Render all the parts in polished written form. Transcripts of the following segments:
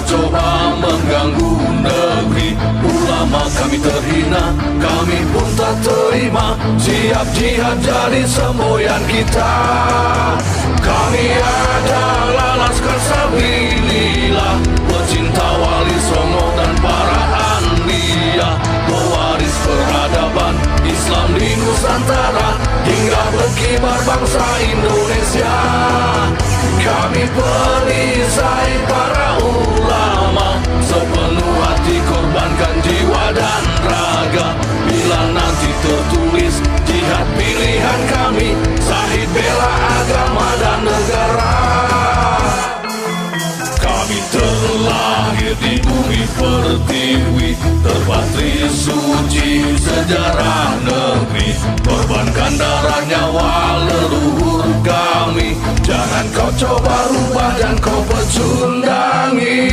coba mengganggu negeri. Ulama kami terhina, kami pun tak terima. Siap jihad jadi semboyan kita. Kami adalah Laskar Sabilillah, pecinta Wali Songo dan para anbiya, pewaris peradaban Islam di Nusantara hingga berkibar bangsa Indonesia. Kami perisai para ulama, sepenuh hati korbankan jiwa dan raga. Bila nanti tertulis jihad pilihan kami, Syahid bela agama dan negara. Kami terlahir di bumi pertiwi, terpatri suci sejarah negeri. Korbankan darah nyawa leluhur kami, jangan kau coba rubah dan kau pecundangi.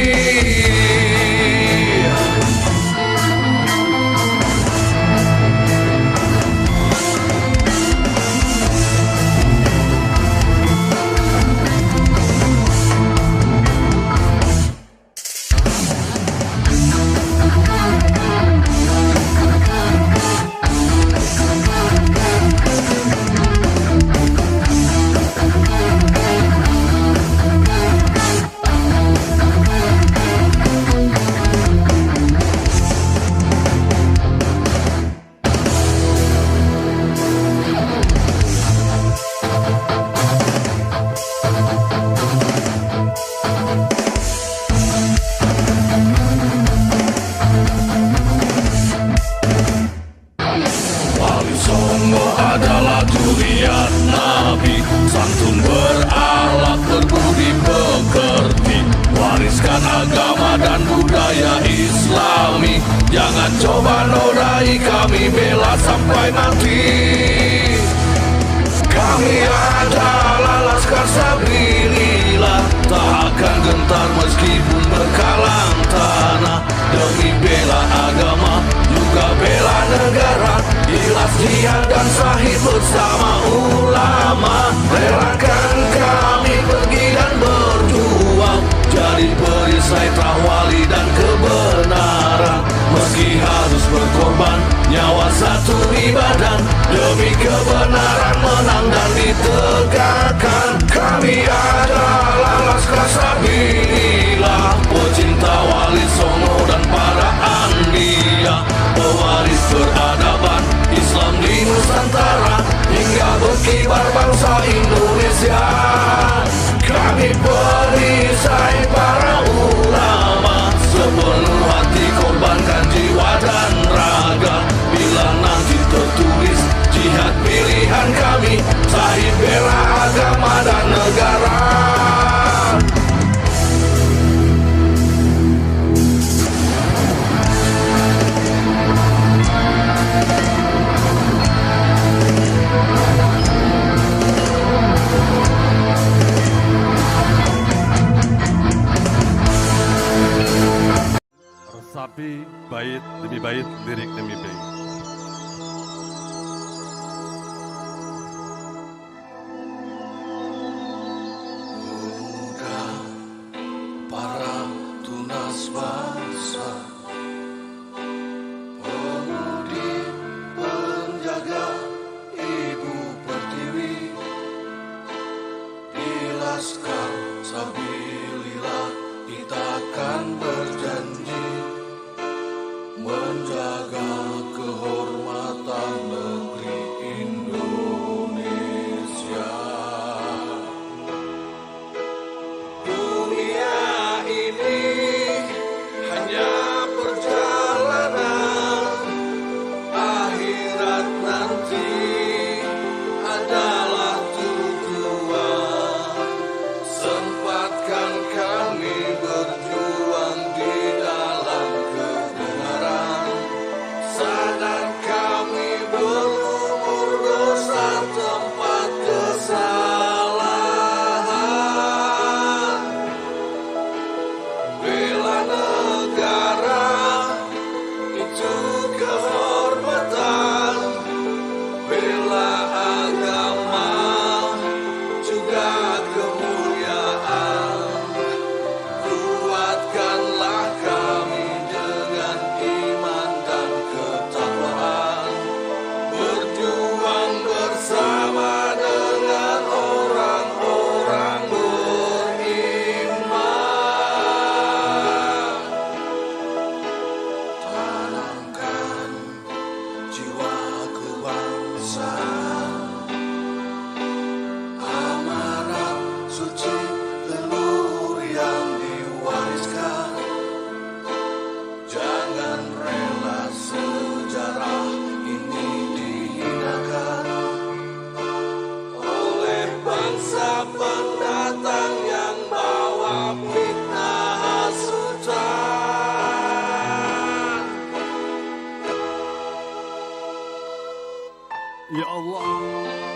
Adalah durian Nabi, santun berakhlak berbudi pekerti, wariskan agama dan budaya Islami. Jangan coba nodai kami, bela sampai mati. Kami adalah Laskar Sabilillah, tak akan gentar meskipun berkalang tanah, demi bela agama juga bela negara. Ikhlas jihad dan Syahid bersama ulama, relakan kami pergi dan berjuang, jadi perisai trawali dan kebenaran. Meski harus berkorban nyawa satu ibadah, demi kebenaran menang dan ditegakkan. Kami adalah Laskar Sabilillah, pecinta Wali Songo dan para anbiya, pewaris peradaban Islam di Nusantara hingga berkibar bangsa Indonesia. Kami perisai para ulama, sepenuh hati korbankan jiwa dan raga. Bila nanti tertulis jihad pilihan kami, Syahid bela agama dan negara. Resapi bait demi bait, lirik demi bait. Pemuda, para tunas bangsa, pemudi penjaga ibu pertiwi, di Laskar Sabilillah kita akan berjanji menjaga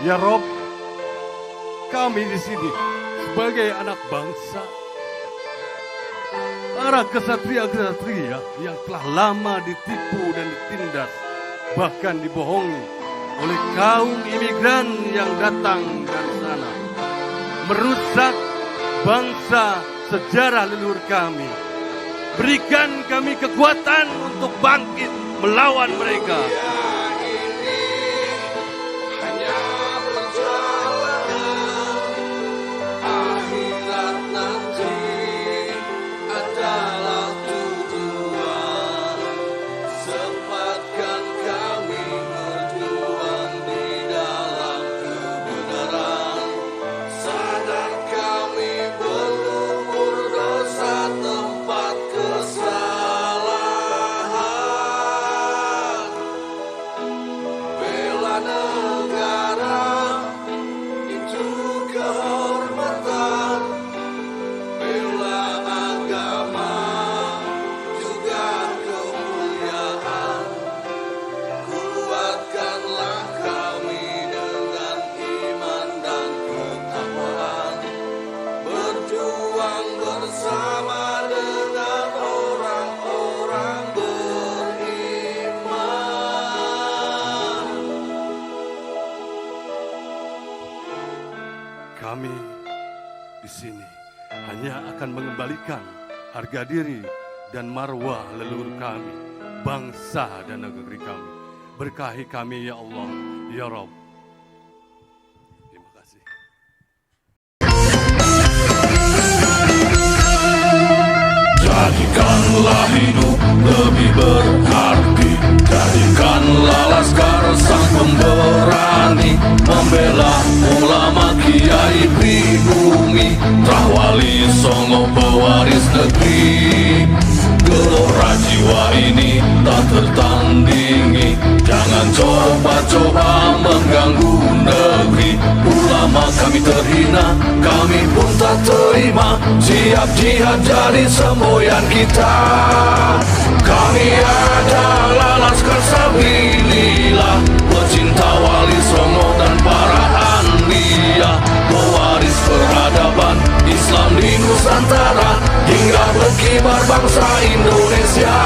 Ya Rob, kami di sini sebagai anak bangsa, para kesatria-kesatria yang telah lama ditipu dan ditindas, bahkan dibohongi oleh kaum imigran yang datang dari sana, merusak bangsa sejarah leluhur kami. Berikan kami kekuatan untuk bangkit melawan mereka. Kami di sini hanya akan mengembalikan harga diri dan marwah leluhur kami, bangsa dan negeri kami. Berkahi kami ya Allah, ya Rabb. Terima kasih. Jadikanlah hidup lebih berarti, jadikanlah laskar sang pemberani, membela ulama kiai pribumi, Rahwali Songo pewaris negeri. Gelora jiwa ini tak tertandingi, jangan coba-coba mengganggu negeri. Ulama kami terhina, kami pun tak terima, siap jihad jadi semboyan kita. Kami adalah laskar Sabilillah, pecinta Wali Songo dan para anbiya, pewaris peradaban Islam di Nusantara hingga berkibar bangsa Indonesia.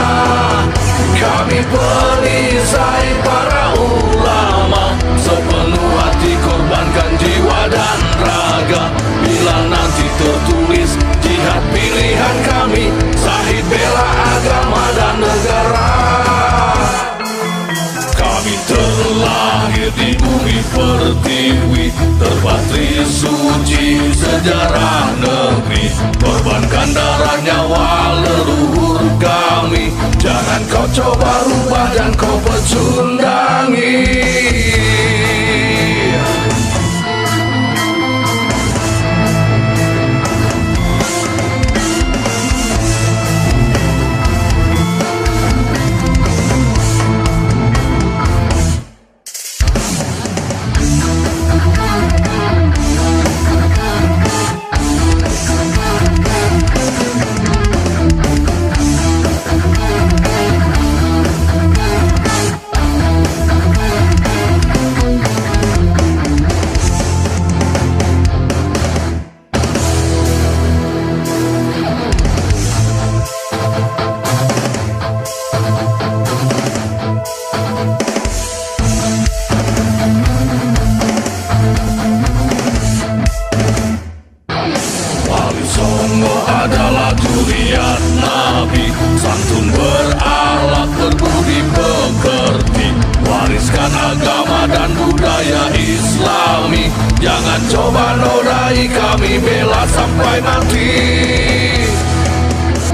Kami perisai para ulama, sepenuh hati korbankan jiwa dan raga. Bila nanti tertulis jihad pilihan kami, Zahid bela agama dan negara. Kami terlahir di bumi pertiwi, terpatri suci sejarah negeri, korbankan darah nyawa leluhur kami. Jangan kau coba rubah dan kau pecundangi. Santun berakhlak, berbudi pekerti, wariskan agama dan budaya Islami. Jangan coba nodai kami, bela sampai mati.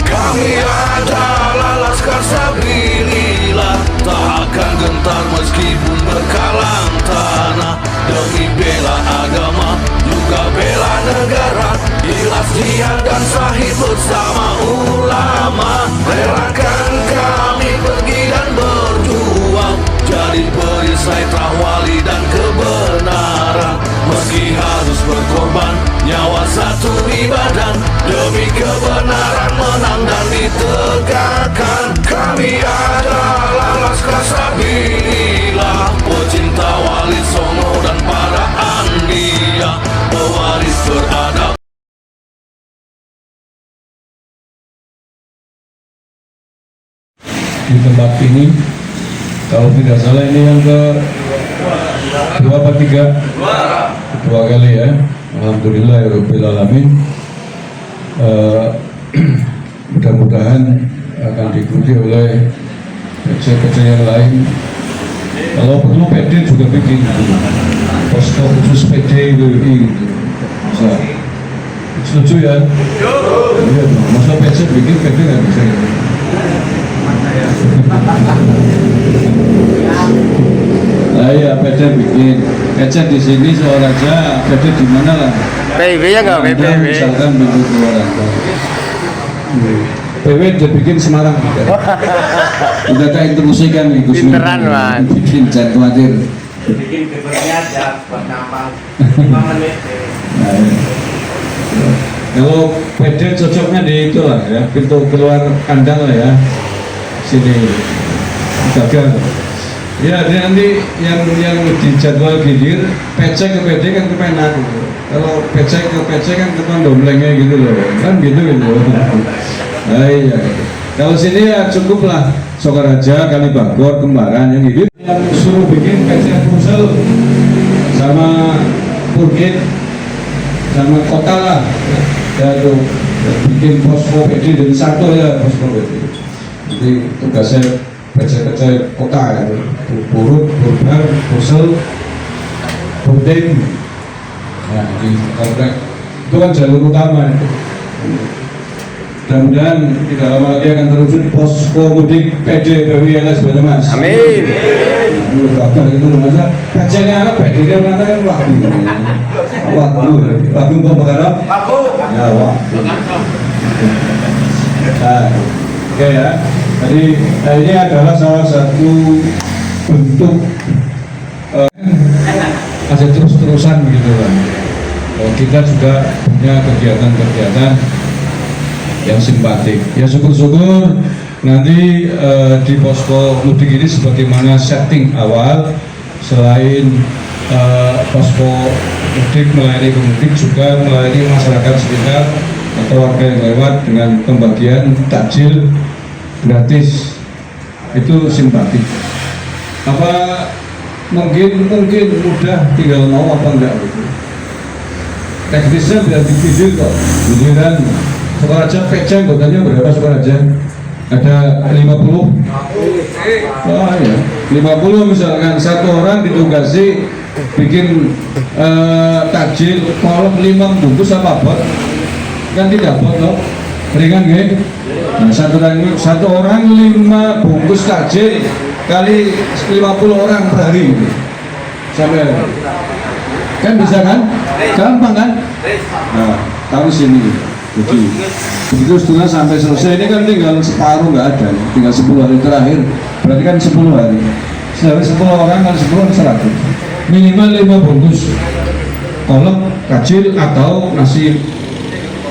Kami adalah laskar Sabilillah, tak akan gentar meskipun berkalang tanah, demi bela agama juga bela negara. Ikhlas jihad dan sahih bersama ulama, relakan kami pergi dan berjuang, jadi perisai Rahwali dan kebenaran. Meski harus berkorban nyawa satu di badan, demi kebenaran menang dan ditegakkan. Kami adalah laskar Sabilillah, pecinta Wali Songo dan para di tempat ini. Kalau tidak salah ini yang ke dua apa tiga? Dua kali ya. Alhamdulillah ya Rabbil Alamin. Mudah-mudahan akan diikuti oleh PC-PC yang lain. Kalau perlu PD juga bikin posko khusus PD WI gitu. Bisa. Setuju ya? Iya, masa PC bikin PD nggak bisa gitu. Nah iya, PD bikin. PC di sini Sukaraja, PD di mana lah? PIB ya nggak PIB? Misalkan pintu keluar Anda. PW dia bikin Semarang gitu. Udah kayak introduksikan nih Gus. Pinteran, Mas. Bikin jangan khawatir. Bikin papernya aja buat nama 5 menit. Nah, ya. Kalau PD cocoknya di itu lah ya, pintu keluar kandang lah ya. Sini gagal. Ya, dia nanti yang di jadwal gilir, PC ke PD kan kepenak gitu. Kalau PC ke PC kan kepan domblengnya gitu loh, kan gitu gitu. Nah, iya. Kalau sini ya cukup lah, Sukaraja, Kalibagor, Kembaran yang gitu. Yang suruh bikin PC Pusel sama Purkit sama kota lah. Ya tuh bikin posko PD dan satu ya posko PD. Jadi tugasnya PC kota ya, Purut, Purbar, Pusel, Purtim. Nah, di komplek itu kan jalur utama itu. Mudah-mudahan tidak lama lagi akan terwujud posko mudik PD PWLS Banyumas. Amin. Bapak itu masa PC-nya apa? PD-nya mana kan waktu. Waktu kok makan apa? Ya waktu. Nah, oke ya. Jadi ini adalah salah satu bentuk ada terus-terusan begitu kan. Kita juga punya kegiatan-kegiatan yang simpatik. Ya syukur-syukur nanti di posko mudik ini sebagaimana setting awal, selain posko mudik melayani pemudik juga melayani masyarakat sekitar atau warga yang lewat dengan pembagian takjil gratis. Itu simpatik. Apa mungkin mudah, tinggal mau apa enggak gitu. Teknisnya biar dipilih kok. Giliran Sukaraja PC anggotanya berapa Sukaraja? Ada 50. Oh ya, 50 misalkan satu orang ditugasi bikin takjil kolom 5 bungkus apa bot? Kan tidak bot loh. Ringan nggih. Nah, satu orang 5 bungkus takjil kali 50 orang per hari. Sampai kan bisa kan? Gampang kan? Nah, tahu sini. Jadi begitu setelah sampai selesai ini kan tinggal separuh nggak ada, tinggal 10 hari terakhir. Berarti kan 10 hari. Sehari 10 orang kali 10 kan 100. Minimal 5 bungkus kolak kacil atau nasi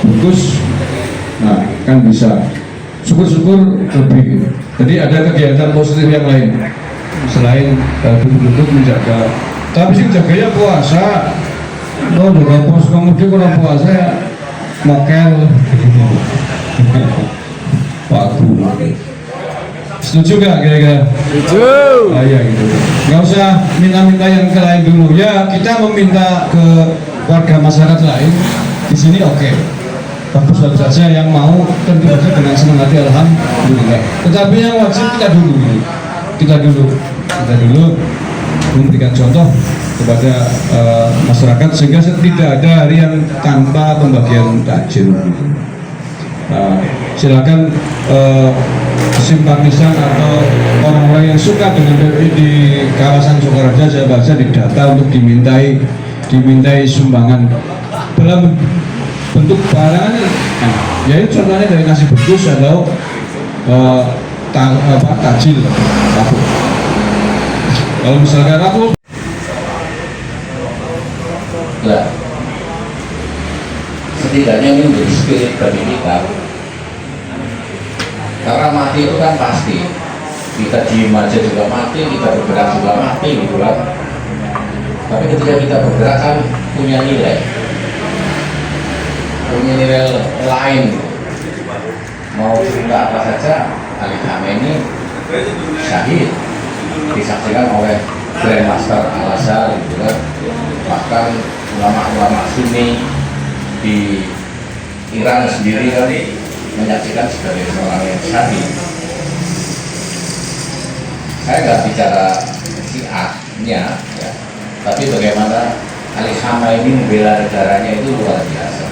bungkus. Nah, kan bisa. Syukur-syukur lebih. Jadi ada kegiatan positif yang lain selain duduk-duduk menjaga. Tapi sih jaganya puasa. Lo juga pos kemudian kalau puasa ya mokel. Waktu. Setuju gak kira-kira? Setuju. Iya gitu. Nggak usah minta-minta yang ke lain dulu. Ya kita meminta ke warga masyarakat lain. Di sini oke. Bagus saja yang mau tentu saja dengan senang hati alhamdulillah. Tetapi yang wajib kita dulu memberikan contoh kepada masyarakat sehingga tidak ada hari yang tanpa pembagian takjil. Silakan simpatisan atau orang-orang yang suka dengan PWI di kawasan Sukaraja, saya baca di data untuk dimintai sumbangan dalam bentuk barang, ya itu contohnya dari nasi bungkus atau takjil. Kalau misalkan aku setidaknya ini menjadi spirit bagi kita, karena mati itu kan pasti, kita diem aja juga mati, kita bergerak juga mati gitu kan. Tapi ketika kita bergerak kan punya nilai lain. Mau cerita apa saja, Ali Khamenei syahid disaksikan oleh Grandmaster Al-Azhar gitu kan. Bahkan ulama-ulama Sunni di Iran sendiri kan menyaksikan sebagai seorang yang syahid. Saya nggak bicara Syiahnya ya, tapi bagaimana Ali Khamenei membela negaranya itu luar biasa.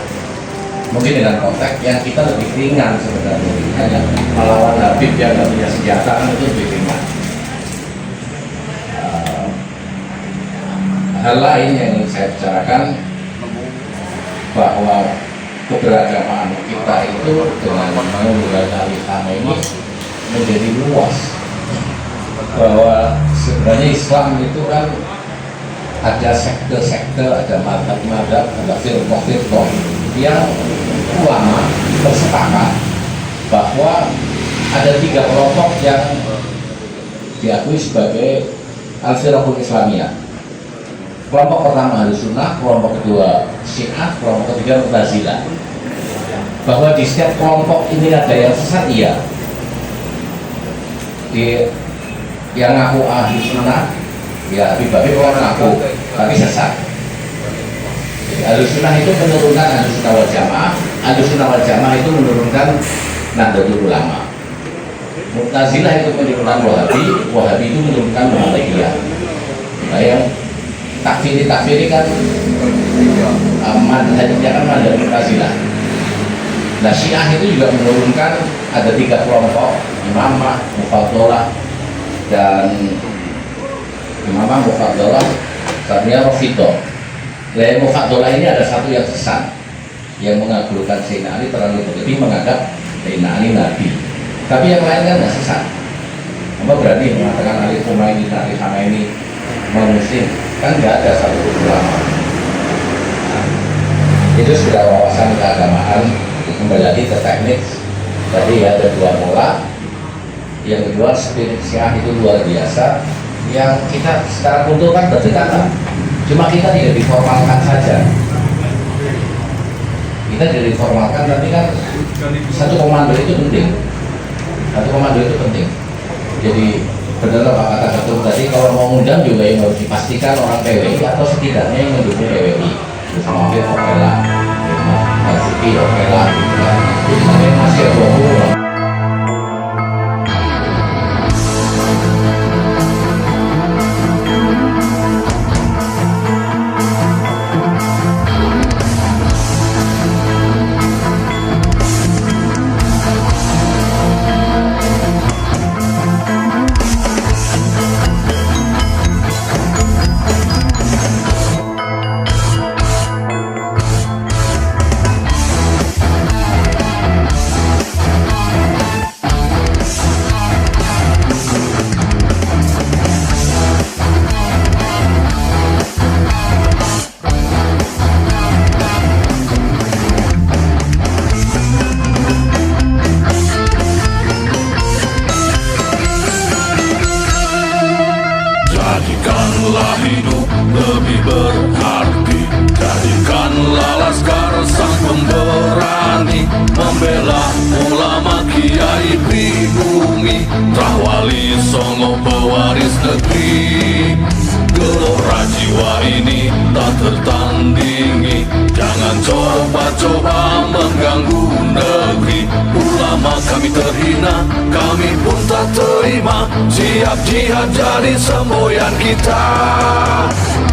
Mungkin dengan konteks yang kita lebih ringan sebenarnya, hanya melawan Habib yang nggak punya senjata kan itu lebih ringan. Hal lain yang ingin saya bicarakan bahwa keberagaman kita itu dengan menggunakan Ali Khamenei menjadi luas. Bahwa sebenarnya Islam itu kan ada sekte-sekte, ada madhab-madhab, ada firqah-firqah yang ulama bersepakat bahwa ada 3 kelompok yang diakui sebagai al-firqahul Islamiyah. Kelompok pertama Ahlussunnah, kelompok kedua Syiah, kelompok ketiga Mu'tazilah. Bahwa di setiap kelompok ini ada yang sesat, iya. Yang ngaku Ahlussunnah, ya Habib-Habib orang ngaku, tapi sesat. Ahlussunnah itu menurunkan Ahlussunnah wal Jamaah, Ahlussunnah wal Jamaah itu menurunkan Nahdlatul Ulama. Mu'tazilah itu menurunkan Wahabi, Wahabi itu menurunkan Muhammadiyah. Nah, yang takfiri kan manhajnya kan manhaj Mu'tazilah. Nah, Syiah itu juga menurunkan ada 3 kelompok, Imamah, Mufaddalah, dan Imamah, Mufaddalah, satunya Rafidhah. Lain Mufaddalah ini ada satu yang sesat, yang mengagungkan Sayyidina Ali terlalu berlebih, menganggap Sayyidina Ali Nabi. Tapi yang lain kan nggak sesat. Apa berani mengatakan Ali Khamenei non-Muslim? Kan nggak ada satu ulama. Nah, itu sudah wawasan keagamaan. Kembali lagi ke teknik. Tadi ada 2 pola. Yang kedua, spirit Syiah itu luar biasa. Yang kita secara kultur kan berdekatan. Cuma kita tidak diformalkan saja. Kita tidak diformalkan, tapi kan satu komando itu penting. Satu komando itu penting. Jadi benar Pak kata Ketum tadi, kalau mau ngundang juga yang harus dipastikan orang PWI atau setidaknya yang mendukung PWI. Sama Fit oke lah, Mas Siti oke lah, jadi sampai masih ada 20 orang. Jadikanlah hidup lebih berarti, jadikanlah laskar sang pemberani, membela ulama kiai pribumi, Rahwali Songo pewaris negeri. Gelora jiwa ini tak tertandingi, jangan coba-coba mengganggu negeri. Ulama kami terhina, kami pun tak terima, siap jihad jadi semboyan kita.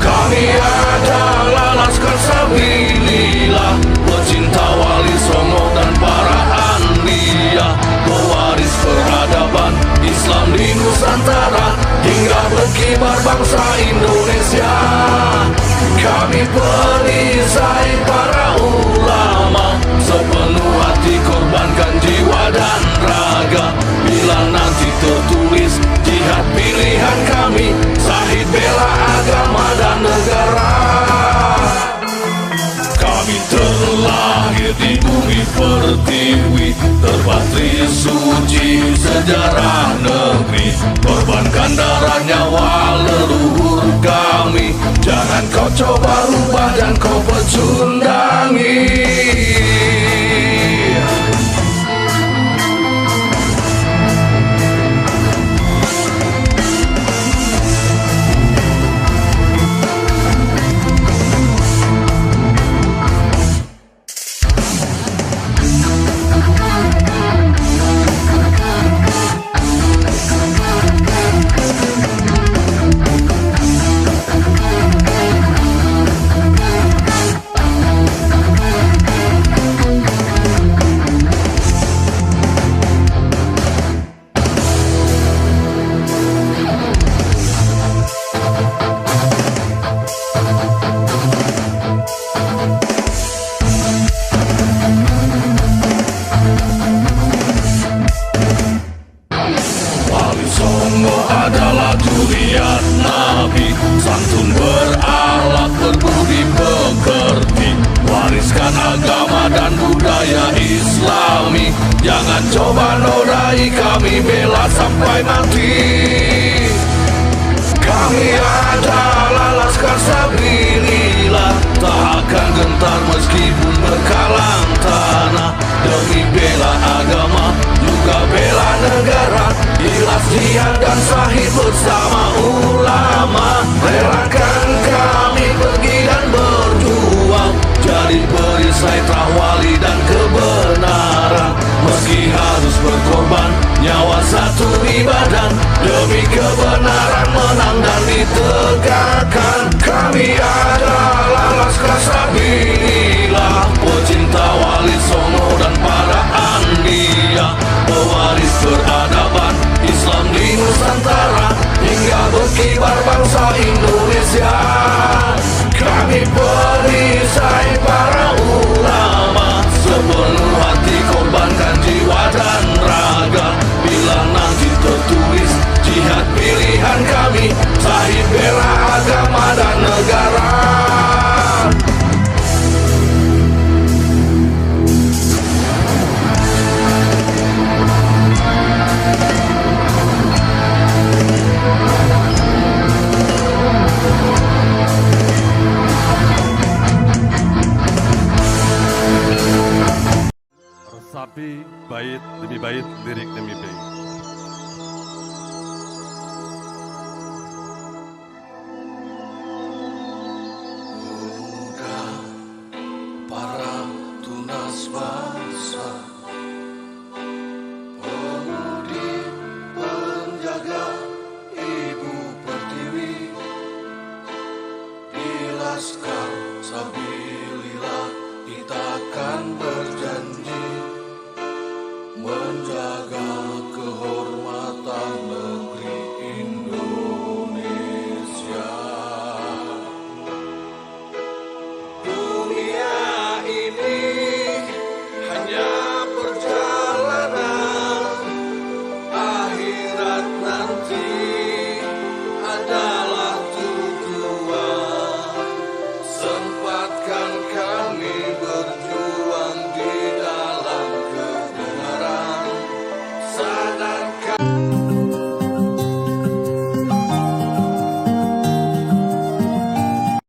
Kami adalah laskar sabilillah, pecinta Wali Songo dan para anbiya, pewaris peradaban Islam di Nusantara, hingga berkibar bangsa Indonesia. Kami perisai para ulama, sepenuh hati korbankan jiwa dan raga. Bila nanti tertulis jihad pilihan kami, syahid bela agama dan negara. Kami terlahir di bumi pertiwi, terpatri suci sejarah negeri, korbankan darah nyawa leluhur kami. Jangan kau coba rubah dan kau pecundangi. kami. Jangan coba nodai kami, bela sampai mati. Kami adalah Laskar Sabilillah, tak akan gentar meskipun berkalang tanah. Demi bela agama, juga bela negara, ikhlas jihad dan syahid bersama ulama. Relakan kami pergi dan berjuang, jadi perisai trawali dan kebenaran. Meski harus berkorban, nyawa satu di badan, demi kebenaran menang dan ditegakkan. Kami adalah Laskar Sabilillah, pecinta Wali Songo dan para Andia, pewaris peradaban Islam di Nusantara, hingga berkibar bangsa Indonesia. Kami perisai para ulama, sepenuh hati korbankan jiwa dan raga. Bila nanti tertulis jihad pilihan kami, syahid bela agama dan negara. Resapi bait demi bait, lirik demi bait.